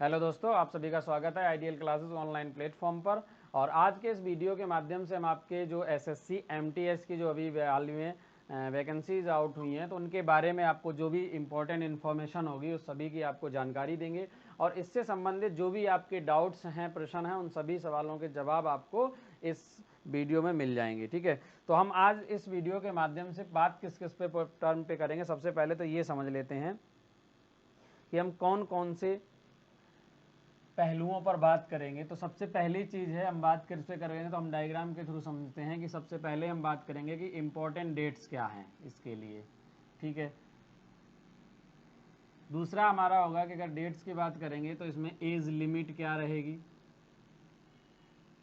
Hello दोस्तों, आप सभी का स्वागत है आइडियल क्लासेस ऑनलाइन प्लेटफॉर्म पर। और आज के इस वीडियो के माध्यम से हम आपके जो एसएससी एमटीएस की जो अभी हाल में वैकेंसीज आउट हुई हैं तो उनके बारे में आपको जो भी इम्पोर्टेंट इन्फॉर्मेशन होगी उस सभी की आपको जानकारी देंगे और इससे संबंधित जो भी आपके डाउट्स हैं, प्रश्न हैं, उन सभी सवालों के जवाब आपको इस वीडियो में मिल जाएंगे। ठीक है, तो हम आज इस वीडियो के माध्यम से बात किस किस पे टर्म पे करेंगे। सबसे पहले तो ये समझ लेते हैं कि हम कौन कौन से पहलुओं पर बात करेंगे। तो सबसे पहली चीज़ है, हम बात किस पे करेंगे तो हम डायग्राम के थ्रू समझते हैं कि सबसे पहले हम बात करेंगे कि इम्पोर्टेंट डेट्स क्या हैं इसके लिए। ठीक है, दूसरा हमारा होगा कि अगर डेट्स की बात करेंगे तो इसमें एज लिमिट क्या रहेगी।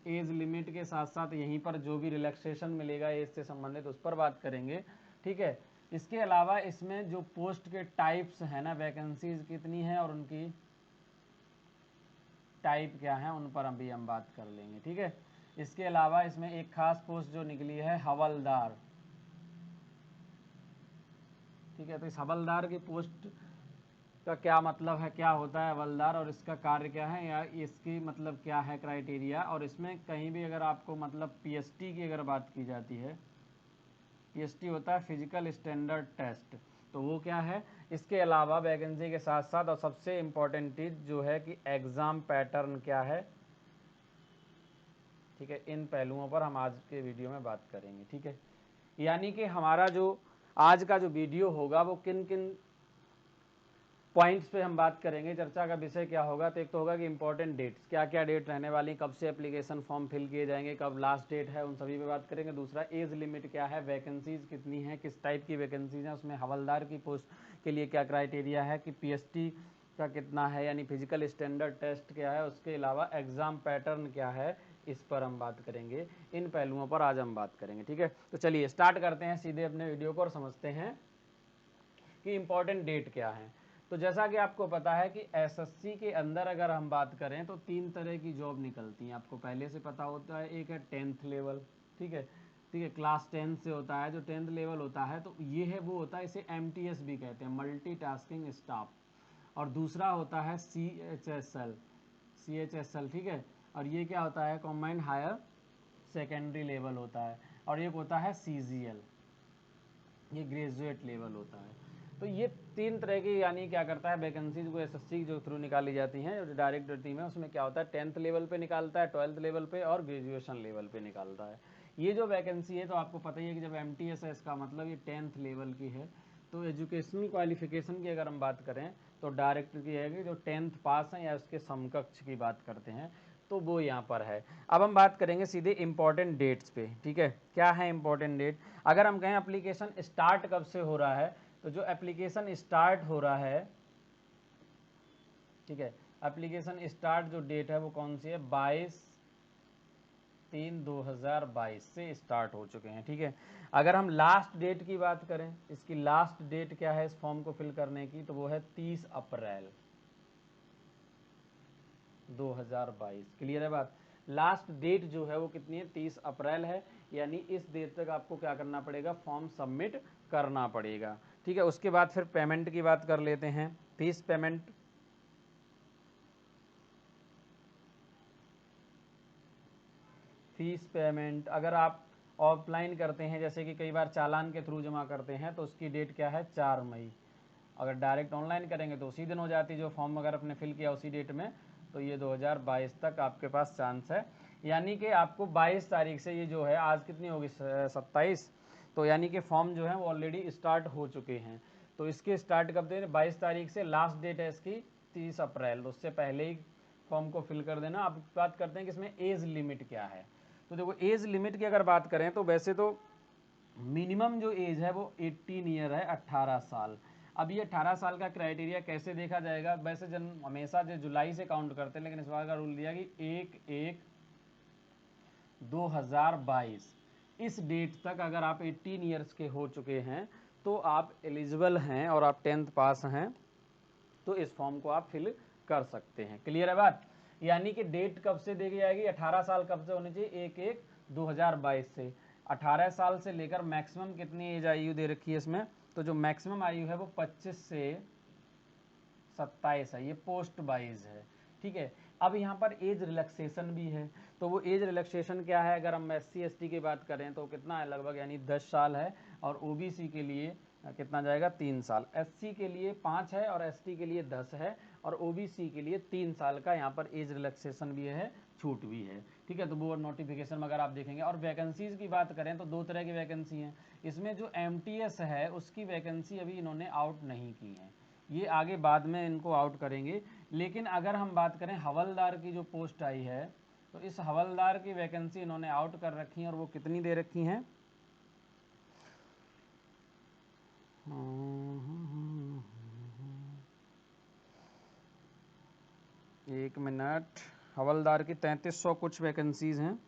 एज लिमिट के साथ साथ यहीं पर जो भी रिलैक्सेशन मिलेगा एज से संबंधित उस पर बात करेंगे। ठीक है, इसके अलावा इसमें जो पोस्ट के टाइप्स हैं ना, वैकेंसीज कितनी हैं और उनकी टाइप क्या है उन पर अभी हम बात कर लेंगे। ठीक है, इसके अलावा इसमें एक खास पोस्ट जो निकली है हवलदार। ठीक है, तो इस हवलदार की पोस्ट का क्या मतलब है, क्या होता है हवलदार और इसका कार्य क्या है या इसकी मतलब क्या है क्राइटेरिया। और इसमें कहीं भी अगर आपको मतलब पीएसटी की अगर बात की जाती है, पीएसटी होता है फिजिकल स्टैंडर्ड टेस्ट, तो वो क्या है। इसके अलावा वैकेंसी के साथ साथ और सबसे इम्पोर्टेंट चीज़ जो है कि एग्ज़ाम पैटर्न क्या है। ठीक है, इन पहलुओं पर हम आज के वीडियो में बात करेंगे। ठीक है, यानी कि हमारा जो आज का जो वीडियो होगा वो किन किन पॉइंट्स पे हम बात करेंगे, चर्चा का विषय क्या होगा। तो एक तो होगा कि इंपॉर्टेंट डेट्स, क्या क्या डेट रहने वाली, कब से एप्लीकेशन फॉर्म फिल किए जाएंगे, कब लास्ट डेट है, उन सभी पे बात करेंगे। दूसरा, एज लिमिट क्या है, वैकेंसीज कितनी है, किस टाइप की वैकेंसीज हैं, उसमें हवलदार की पोस्ट के लिए क्या क्राइटेरिया है, कि पीएसटी का कितना है यानी फिजिकल स्टैंडर्ड टेस्ट क्या है, उसके अलावा एग्ज़ाम पैटर्न क्या है, इस पर हम बात करेंगे। इन पहलुओं पर आज हम बात करेंगे। ठीक है, तो चलिए स्टार्ट करते हैं सीधे अपने वीडियो को और समझते हैं कि इम्पॉर्टेंट डेट क्या है। तो जैसा कि आपको पता है कि एसएससी के अंदर अगर हम बात करें तो 3 तरह की जॉब निकलती हैं, आपको पहले से पता होता है। एक है 10th लेवल। ठीक है, ठीक है, क्लास 10 से होता है, जो 10th लेवल होता है तो ये है, वो होता है, इसे एमटीएस भी कहते हैं, मल्टीटास्किंग स्टाफ। और दूसरा होता है सीएचएसएल, सीएचएसएल। ठीक है, और ये क्या होता है, कॉम्बाइंड हायर सेकेंडरी लेवल होता है। और एक होता है सीजीएल, ये ग्रेजुएट लेवल होता है। तो ये 3 तरह की यानी क्या करता है, वैकेंसीज को एसएससी जो थ्रू निकाली जाती हैं, जो डायरेक्ट टीम है उसमें क्या होता है, 10th लेवल पे निकालता है, 12th लेवल पे और ग्रेजुएशन लेवल पे निकालता है। ये जो वैकेंसी है तो आपको पता ही है कि जब एमटीएस है इसका मतलब ये 10th लेवल की है। तो एजुकेशनल क्वालिफिकेशन की अगर हम बात करें तो डायरेक्ट की है कि जो 10th पास हैं या उसके समकक्ष की बात करते हैं तो वो यहाँ पर है। अब हम बात करेंगे सीधे इंपॉर्टेंट डेट्स पे। ठीक है, क्या है इंपॉर्टेंट डेट। अगर हम कहें एप्लीकेशन स्टार्ट कब से हो रहा है, तो जो एप्लीकेशन स्टार्ट हो रहा है, ठीक है, एप्लीकेशन स्टार्ट जो डेट है वो कौन सी है, 22/3/2022 से स्टार्ट हो चुके हैं। ठीक है, अगर हम लास्ट डेट की बात करें, इसकी लास्ट डेट क्या है इस फॉर्म को फिल करने की, तो वो है 30 अप्रैल 2022। क्लियर है बात। लास्ट डेट जो है वो कितनी है, 30 अप्रैल है, यानी इस डेट तक आपको क्या करना पड़ेगा, फॉर्म सबमिट करना पड़ेगा। ठीक है, उसके बाद फिर पेमेंट की बात कर लेते हैं। फीस पेमेंट, फीस पेमेंट अगर आप ऑफलाइन करते हैं, जैसे कि कई बार चालान के थ्रू जमा करते हैं, तो उसकी डेट क्या है, 4 मई। अगर डायरेक्ट ऑनलाइन करेंगे तो उसी दिन हो जाती, जो फॉर्म अगर आपने फिल किया उसी डेट में, तो ये 2022 तक आपके पास चांस है। यानी कि आपको 22 तारीख से, ये जो है आज कितनी होगी, 27, तो यानी कि फॉर्म जो है वो ऑलरेडी स्टार्ट हो चुके हैं। तो इसके स्टार्ट कब दें, 22 तारीख से, लास्ट डेट है इसकी 30 अप्रैल, तो उससे पहले ही फॉर्म को फिल कर देना। अब बात करते हैं कि इसमें एज लिमिट क्या है। तो देखो, एज लिमिट की अगर बात करें तो वैसे तो मिनिमम जो एज है वो 18 ईयर है, 18 साल। अब ये 18 साल का क्राइटेरिया कैसे देखा जाएगा, वैसे जन हमेशा जो जुलाई से काउंट करते हैं, लेकिन इस बार का रूल दिया कि 1/1/2022 इस डेट तक अगर आप 18 ईयर्स के हो चुके हैं तो आप एलिजिबल हैं और आप 10th पास हैं, तो इस फॉर्म को आप फिल कर सकते हैं। क्लियर है बात। यानी कि डेट कब से देखी जाएगी, 18 साल कब से होनी चाहिए, 1/1/2022 से। 18 साल से लेकर मैक्सिमम कितनी एज आयु दे रखी है इसमें, तो जो मैक्सिमम आयु है वो 25 से 27 है, ये पोस्ट वाइज है। ठीक है। अब यहाँ पर एज रिलैक्सेशन भी है, तो वो एज रिलैक्सेशन क्या है, अगर हम SC ST की बात करें तो कितना है, लगभग यानी 10 साल है, और OBC के लिए कितना जाएगा, 3 साल। SC के लिए 5 है और ST के लिए 10 है, और OBC के लिए 3 साल का यहाँ पर एज रिलैक्सेशन भी है, छूट भी है, ठीक है। तो वो नोटिफिकेशन में अगर आप देखेंगे, और वैकेंसीज की बात करें तो 2 तरह की वैकेंसी हैं। इसमें जो MTS है उसकी वैकेंसी अभी इन्होंने आउट नहीं की है, ये आगे बाद में इनको आउट करेंगे। लेकिन अगर हम बात करें हवलदार की जो पोस्ट आई है, तो इस हवलदार की वैकेंसी इन्होंने आउट कर रखी है, और वो कितनी दे रखी हैं, एक मिनट, हवलदार की 3300 कुछ वैकेंसीज हैं।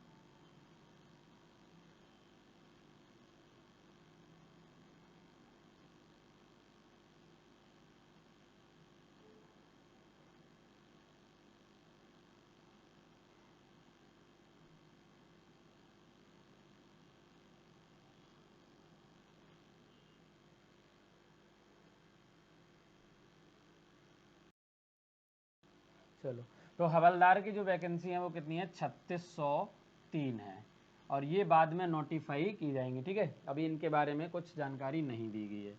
चलो, तो हवलदार की जो वैकेंसी है वो कितनी है, 3603 है, और ये बाद में नोटिफाई की जाएंगी, ठीक है। अभी इनके बारे में कुछ जानकारी नहीं दी गई है।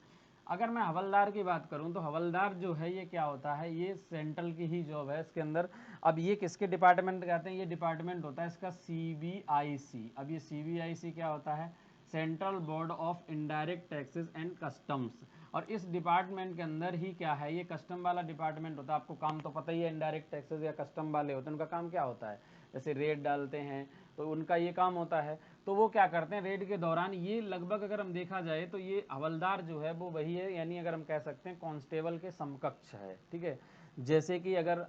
अगर मैं हवलदार की बात करूं तो हवलदार जो है ये क्या होता है, ये सेंट्रल की ही जॉब है इसके अंदर। अब ये किसके डिपार्टमेंट कहते हैं, ये डिपार्टमेंट होता है इसका CBIC। अब ये CBIC क्या होता है, central board of indirect taxes and customs. और इस डिपार्टमेंट के अंदर ही क्या है, ये कस्टम वाला डिपार्टमेंट होता है। आपको काम तो पता ही है, इनडायरेक्ट टैक्सेस या कस्टम वाले होते हैं, उनका काम क्या होता है, जैसे रेड डालते हैं तो उनका ये काम होता है। तो वो क्या करते हैं, रेड के दौरान ये लगभग अगर हम देखा जाए तो ये हवलदार जो है वो वही है, यानी अगर हम कह सकते हैं कांस्टेबल के समकक्ष है, ठीक है। जैसे कि अगर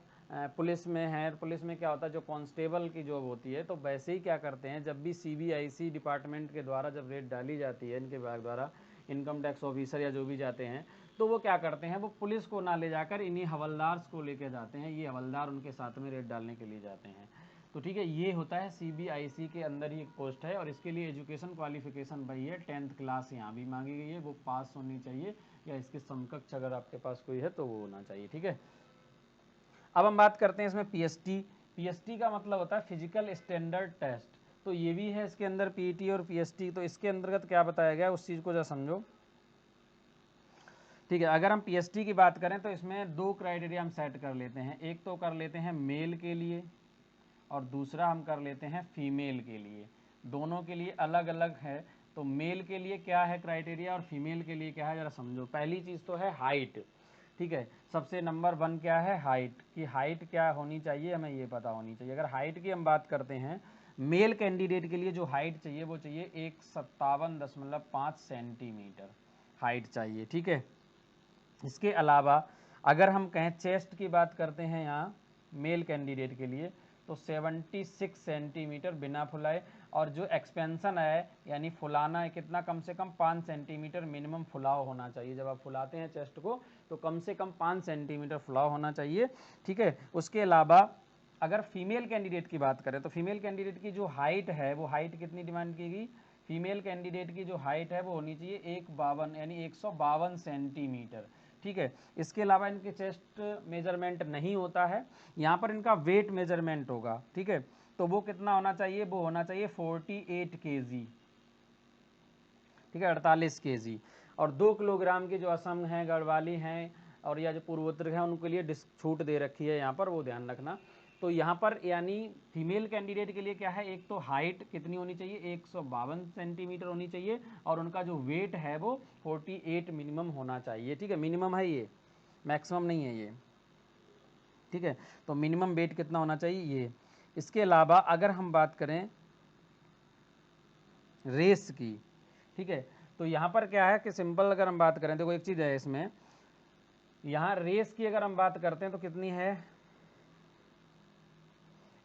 पुलिस में है, पुलिस में क्या होता है, जो कांस्टेबल की जॉब होती है, तो वैसे ही क्या करते हैं, जब भी CBIC डिपार्टमेंट के द्वारा जब रेड डाली जाती है, इनके विभाग द्वारा, इनकम टैक्स ऑफिसर या जो भी जाते हैं, तो वो क्या करते हैं, वो पुलिस को ना ले जाकर इन्हीं हवलदार को लेकर जाते हैं, ये हवलदार उनके साथ में रेड डालने के लिए जाते हैं। तो ठीक है, ये होता है CBIC के अंदर ही एक पोस्ट है, और इसके लिए एजुकेशन क्वालिफिकेशन वही है, 10th क्लास यहाँ भी मांगी गई है, वो पास होनी चाहिए, या इसके समकक्ष अगर आपके पास कोई है तो वो होना चाहिए, ठीक है। अब हम बात करते हैं इसमें PST का मतलब होता है फिजिकल स्टैंडर्ड टेस्ट, तो ये भी है इसके अंदर PET और PST। तो इसके अंतर्गत क्या बताया गया उस चीज़ को जरा समझो, ठीक है। अगर हम PST की बात करें तो इसमें 2 क्राइटेरिया हम सेट कर लेते हैं, एक तो कर लेते हैं मेल के लिए, और दूसरा हम कर लेते हैं फीमेल के लिए। दोनों के लिए अलग अलग है, तो मेल के लिए क्या है क्राइटेरिया और फीमेल के लिए क्या है, जरा समझो। पहली चीज़ तो है हाइट, ठीक है। सबसे नंबर 1 क्या है, हाइट, कि हाइट क्या होनी चाहिए, हमें ये पता होनी चाहिए। अगर हाइट की हम बात करते हैं, मेल कैंडिडेट के लिए जो हाइट चाहिए वो चाहिए 157.5 सेंटीमीटर हाइट चाहिए, ठीक है। इसके अलावा अगर हम कहें चेस्ट की बात करते हैं यहाँ मेल कैंडिडेट के लिए, तो 76 सेंटीमीटर बिना फुलाए, और जो एक्सपेंशन है यानी फुलाना है कितना, कम से कम 5 सेंटीमीटर मिनिमम फुलाव होना चाहिए। जब आप फुलाते हैं चेस्ट को तो कम से कम 5 सेंटीमीटर फुलाव होना चाहिए, ठीक है। उसके अलावा अगर फीमेल कैंडिडेट की बात करें तो फीमेल कैंडिडेट की जो हाइट है वो हाइट कितनी डिमांड की गई, फीमेल कैंडिडेट की जो हाइट है वो होनी चाहिए 152 यानी 152 सेंटीमीटर, ठीक है। इसके अलावा इनके चेस्ट मेजरमेंट नहीं होता है, यहाँ पर इनका वेट मेजरमेंट होगा, ठीक है। तो वो कितना होना चाहिए, वो होना चाहिए 48 kg, ठीक है, 48 kg। और 2 किलोग्राम के जो असम हैं, गढ़वाली हैं, और या जो पूर्वोत्तर हैं उनके लिए छूट दे रखी है यहाँ पर, वो ध्यान रखना। तो यहाँ पर यानी फीमेल कैंडिडेट के लिए क्या है, एक तो हाइट कितनी होनी चाहिए, 152 सेंटीमीटर होनी चाहिए, और उनका जो वेट है वो 48 मिनिमम होना चाहिए, ठीक है। मिनिमम है ये, मैक्सिमम नहीं है ये, ठीक है। तो मिनिमम वेट कितना होना चाहिए ये। इसके अलावा अगर हम बात करें रेस की, ठीक है, तो यहाँ पर क्या है कि सिंपल अगर हम बात करें, देखो एक चीज़ है इसमें, यहाँ रेस की अगर हम बात करते हैं तो कितनी है,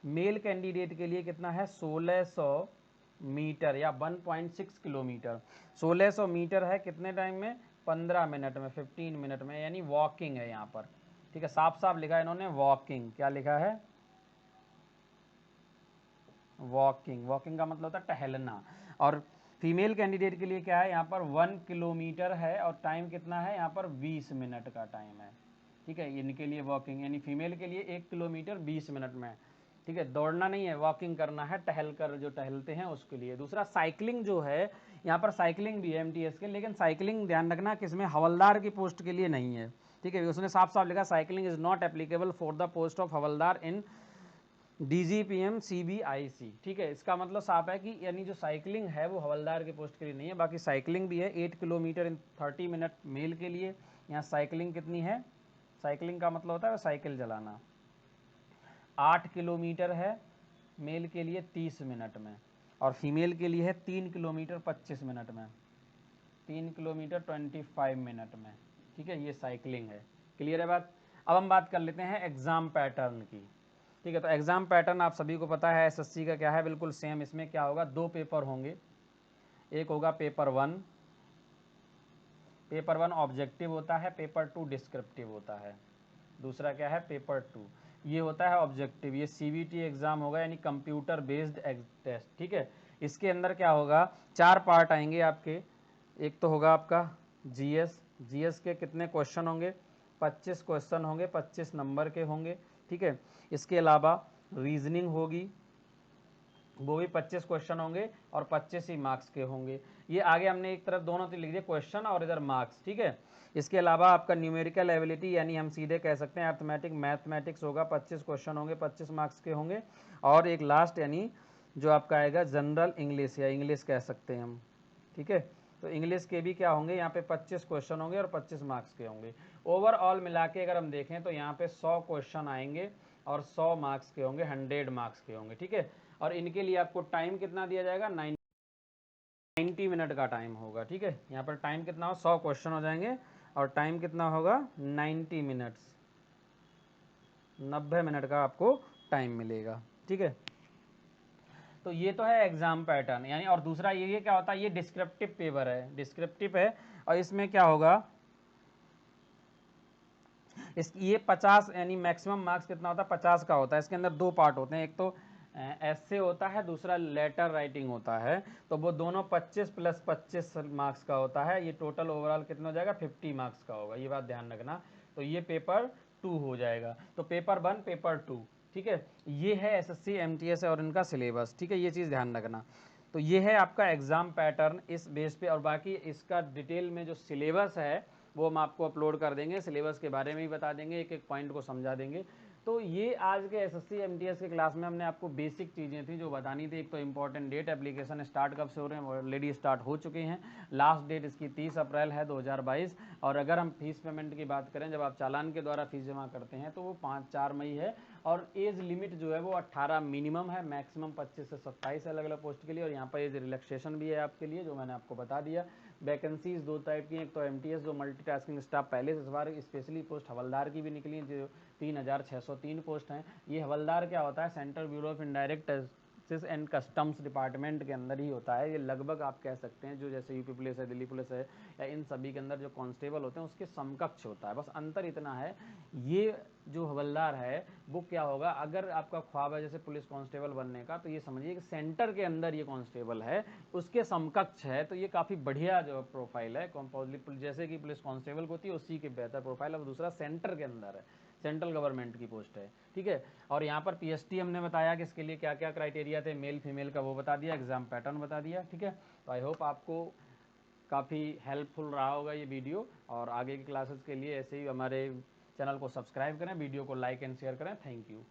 मेल कैंडिडेट के लिए कितना है, 1600 मीटर या 1.6 किलोमीटर। 1600 मीटर है कितने टाइम में, 15 मिनट में, 15 मिनट में, यानी वॉकिंग है यहाँ पर, ठीक है। साफ साफ लिखा है इन्होंने वॉकिंग, क्या लिखा है, वॉकिंग। वॉकिंग का मतलब होता है टहलना। और फीमेल कैंडिडेट के लिए क्या है, यहाँ पर 1 किलोमीटर है, और टाइम कितना है यहाँ पर 20 मिनट का टाइम है, ठीक है, इनके लिए वॉकिंग, यानी फीमेल के लिए 1 किलोमीटर 20 मिनट में, ठीक है, दौड़ना नहीं है, वॉकिंग करना है, टहल कर जो टहलते हैं उसके लिए। दूसरा साइकिलिंग जो है, यहाँ पर साइकिलिंग भी है एमटीएस के, लेकिन साइकिलिंग ध्यान रखना किसमें, हवलदार की पोस्ट के लिए नहीं है, ठीक है, उसने साफ साफ लिखा cycling is not applicable for the post of हवलदार इन डीजीपीएम सीबीआईसी, ठीक है, इसका मतलब साफ है कि यानी जो साइकिलिंग है वो हवलदार के पोस्ट के लिए नहीं है। बाकी साइकिलिंग भी है 8 किलोमीटर इन 30 मिनट मेल के लिए। यहाँ साइकिलिंग कितनी है, साइकिलिंग का मतलब होता है साइकिल चलाना, 8 किलोमीटर है मेल के लिए 30 मिनट में, और फीमेल के लिए है 3 किलोमीटर 25 मिनट में, 3 किलोमीटर 25 मिनट में, ठीक है, ये साइकिलिंग है। क्लियर है बात। अब हम बात कर लेते हैं एग्ज़ाम पैटर्न की, ठीक है। तो एग्ज़ाम पैटर्न आप सभी को पता है एसएससी का क्या है, बिल्कुल सेम। इसमें क्या होगा, 2 पेपर होंगे, एक होगा पेपर 1, पेपर 1 ऑब्जेक्टिव होता है, पेपर 2 डिस्क्रिप्टिव होता है। दूसरा क्या है, पेपर 2 ये होता है ऑब्जेक्टिव, ये सीबीटी एग्जाम होगा, यानी कंप्यूटर बेस्ड टेस्ट, ठीक है। इसके अंदर क्या होगा, 4 पार्ट आएंगे आपके। एक तो होगा आपका जीएस, जीएस के कितने क्वेश्चन होंगे, 25 क्वेश्चन होंगे, 25 नंबर के होंगे, ठीक है। इसके अलावा रीजनिंग होगी, वो भी 25 क्वेश्चन होंगे और 25 ही मार्क्स के होंगे। ये आगे हमने एक तरफ दोनों लिख दिए, क्वेश्चन और इधर मार्क्स, ठीक है। इसके अलावा आपका न्यूमेरिकल एबिलिटी, यानी हम सीधे कह सकते हैं अर्थमेटिक मैथमेटिक्स होगा, 25 क्वेश्चन होंगे, 25 मार्क्स के होंगे। और एक लास्ट यानी जो आपका आएगा जनरल इंग्लिश, या इंग्लिश कह सकते हैं हम, ठीक है। तो इंग्लिश के भी क्या होंगे, यहाँ पे 25 क्वेश्चन होंगे और 25 मार्क्स के होंगे। ओवरऑल मिला के अगर हम देखें तो यहाँ पे 100 क्वेश्चन आएंगे और 100 मार्क्स के होंगे, 100 मार्क्स के होंगे, ठीक है। और इनके लिए आपको टाइम कितना दिया जाएगा, 90 मिनट का टाइम होगा, ठीक है। यहाँ पर टाइम कितना हो, 100 क्वेश्चन हो जाएंगे और टाइम कितना होगा, 90 मिनट्स, 90 मिनट का आपको टाइम मिलेगा, ठीक है। तो ये तो है एग्जाम पैटर्न, यानी। और दूसरा ये क्या होता है, ये डिस्क्रिप्टिव पेपर है, डिस्क्रिप्टिव है। और इसमें क्या होगा, इस ये 50 यानी मैक्सिमम मार्क्स कितना होता है, 50 का होता है। इसके अंदर 2 पार्ट होते हैं, एक तो ऐसे होता है, दूसरा लेटर राइटिंग होता है। तो वो दोनों 25 + 25 मार्क्स का होता है। ये टोटल ओवरऑल कितना हो जाएगा, 50 मार्क्स का होगा, ये बात ध्यान रखना। तो ये पेपर 2 हो जाएगा। तो पेपर 1 पेपर 2, ठीक है। ये है एसएससी एमटीएस और इनका सिलेबस, ठीक है, ये चीज़ ध्यान रखना। तो ये है आपका एग्ज़ाम पैटर्न इस बेस पे। और बाकी इसका डिटेल में जो सिलेबस है वो हम आपको अपलोड कर देंगे, सिलेबस के बारे में ही बता देंगे, एक एक पॉइंट को समझा देंगे। तो ये आज के एसएससी एमटीएस के क्लास में हमने आपको बेसिक चीज़ें थी जो बतानी थी। एक तो इंपॉर्टेंट डेट, एप्लीकेशन स्टार्ट कब से हो रहे हैं, ऑलरेडी स्टार्ट हो चुके हैं। लास्ट डेट इसकी 30 अप्रैल है 2022। और अगर हम फीस पेमेंट की बात करें, जब आप चालान के द्वारा फीस जमा करते हैं तो वो 4 मई है। और एज लिमिट जो है वो 18 मिनिमम है, मैक्सिमम 25 से 27 अलग अलग पोस्ट के लिए। और यहाँ पर एज रिलैक्सेशन भी है आपके लिए, जो मैंने आपको बता दिया। वैकेंसीज 2 टाइप की, एक तो एमटीएस जो मल्टीटास्किंग स्टाफ, पहले से इस बार स्पेशली पोस्ट हवलदार की भी निकली है, जो 3603 पोस्ट हैं। ये हवलदार क्या होता है, central bureau of indirect taxes and customs department के अंदर ही होता है। ये लगभग आप कह सकते हैं जो जैसे यूपी पुलिस है, दिल्ली पुलिस है, या इन सभी के अंदर जो कांस्टेबल होते हैं उसके समकक्ष होता है। बस अंतर इतना है, ये जो हवलदार है वो क्या होगा, अगर आपका ख्वाब है जैसे पुलिस कांस्टेबल बनने का, तो ये समझिए कि सेंटर के अंदर ये कांस्टेबल है, उसके समकक्ष है। तो ये काफ़ी बढ़िया जो प्रोफाइल है, जैसे कि पुलिस कांस्टेबल को होती है उसी की बेहतर प्रोफाइल। अब दूसरा सेंटर के अंदर है, सेंट्रल गवर्नमेंट की पोस्ट है, ठीक है। और यहाँ पर पीएसटी हमने बताया कि इसके लिए क्या क्या क्राइटेरिया थे, मेल फीमेल का वो बता दिया, एग्जाम पैटर्न बता दिया, ठीक है। तो आई होप आपको काफ़ी हेल्पफुल रहा होगा ये वीडियो। और आगे की क्लासेस के लिए ऐसे ही हमारे चैनल को सब्सक्राइब करें, वीडियो को लाइक एंड शेयर करें। Thank you.